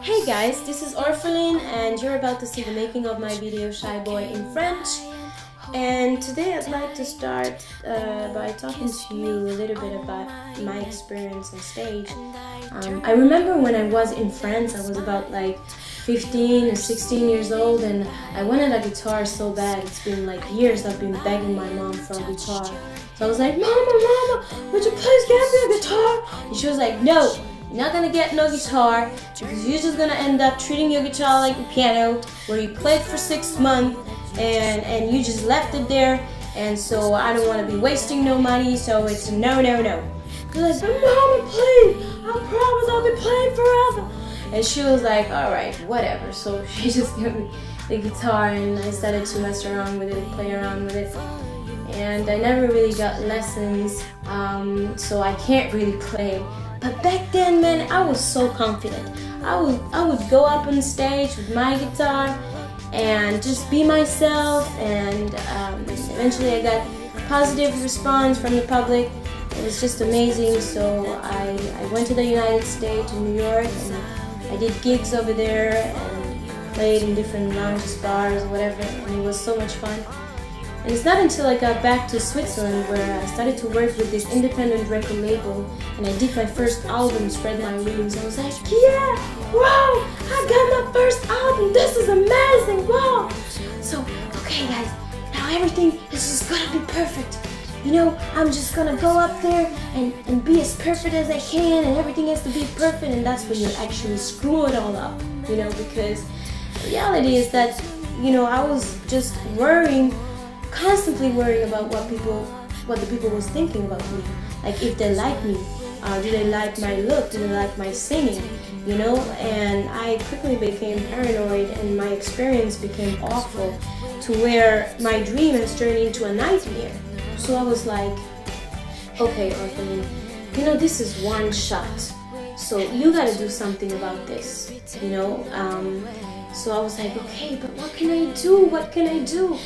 Hey guys, this is Orpheline and you're about to see the making of my video Shy Boy in French. And today I'd like to start by talking to you a little bit about my experience on stage. I remember when I was in France, I was about like 15 or 16 years old and I wanted a guitar so bad. It's been like years I've been begging my mom for a guitar. So I was like, Mama, would you please get me a guitar? And she was like, no. You're not gonna get no guitar because you're just gonna end up treating your guitar like a piano where you played for 6 months and you just left it there, and so I don't want to be wasting no money, so it's no. You're like, but Mama, please, I promise I'll be playing forever. And she was like, alright, whatever. So she just gave me the guitar and I started to mess around with it, play around with it. And I never really got lessons, so I can't really play. But back then, man, I was so confident. I would go up on stage with my guitar and just be myself, and eventually I got positive response from the public. It was just amazing. So I went to the United States, in New York, and I did gigs over there and played in different lounges, bars, whatever, and it was so much fun. And it's not until I got back to Switzerland where I started to work with this independent record label and I did my first album, Spread My Wings. I was like, yeah, wow, I got my first album, this is amazing, wow. So, okay guys, now everything is just gonna be perfect. You know, I'm just gonna go up there and be as perfect as I can, and everything has to be perfect, and that's when you actually screw it all up, you know, because the reality is that, you know, I was just constantly worrying about what the people was thinking about me. Like if they like me, do they like my look, do they like my singing, you know? And I quickly became paranoid and my experience became awful to where my dream has turned into a nightmare. So I was like, okay, Orpheline, you know, this is one shot, so you gotta do something about this, you know? So I was like, okay, but what can I do? What can I do?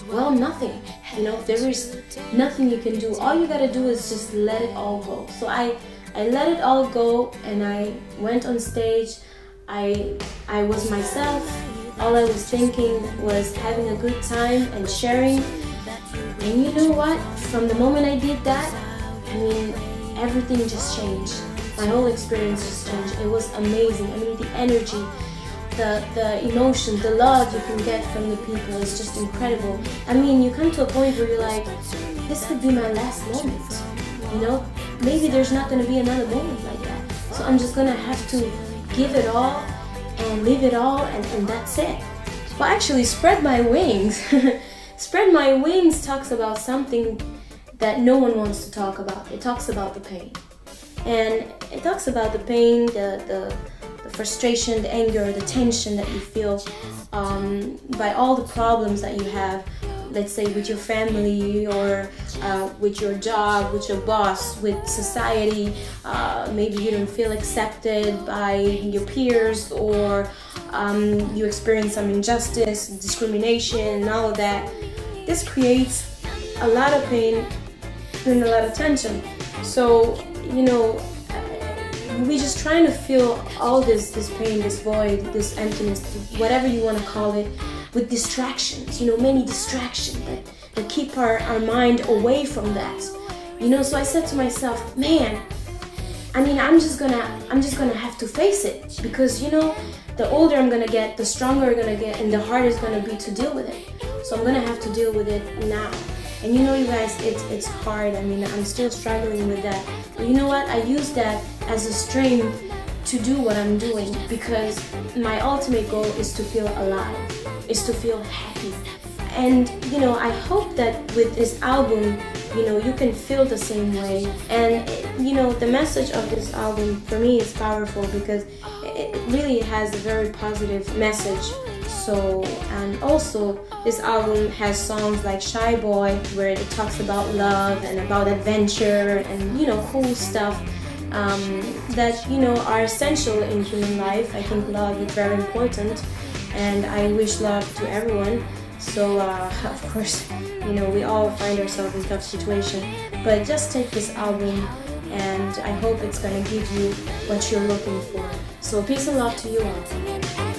Well, nothing. You know, there is nothing you can do. All you gotta do is just let it all go. So I let it all go and I went on stage. I was myself. All I was thinking was having a good time and sharing. And you know what? From the moment I did that, I mean, everything just changed. My whole experience just changed. It was amazing. I mean, the energy, the emotion, the love you can get from the people is just incredible. I mean, you come to a point where you're like, this could be my last moment, you know? Maybe there's not going to be another moment like that. So I'm just going to have to give it all and leave it all, and that's it. Well, actually, Spread My Wings. Spread My Wings talks about something that no one wants to talk about. It talks about the pain. And it talks about the pain, the frustration, the anger, the tension that you feel by all the problems that you have, let's say with your family or with your job, with your boss, with society. Maybe you don't feel accepted by your peers, or you experience some injustice, discrimination, and all of that. This creates a lot of pain and a lot of tension. So, you know, we're just trying to fill all this pain, this void, this emptiness, whatever you want to call it, with distractions, you know, many distractions that keep our mind away from that. You know, so I said to myself, man, I mean, I'm just gonna have to face it, because, you know, the older I'm gonna get, the stronger I'm gonna get, and the harder it's gonna be to deal with it. So I'm gonna have to deal with it now. And you know, you guys, it's hard. I mean, I'm still struggling with that. But you know what? I use that as a strength to do what I'm doing, because my ultimate goal is to feel alive, is to feel happy. And, you know, I hope that with this album, you know, you can feel the same way. And, you know, the message of this album for me is powerful because it really has a very positive message. So, and also this album has songs like Shy Boy, where it talks about love and about adventure and, you know, cool stuff that, you know, are essential in human life. I think love is very important, and I wish love to everyone. So, of course, you know, we all find ourselves in tough situations, but just take this album and I hope it's going to give you what you're looking for. So peace and love to you all.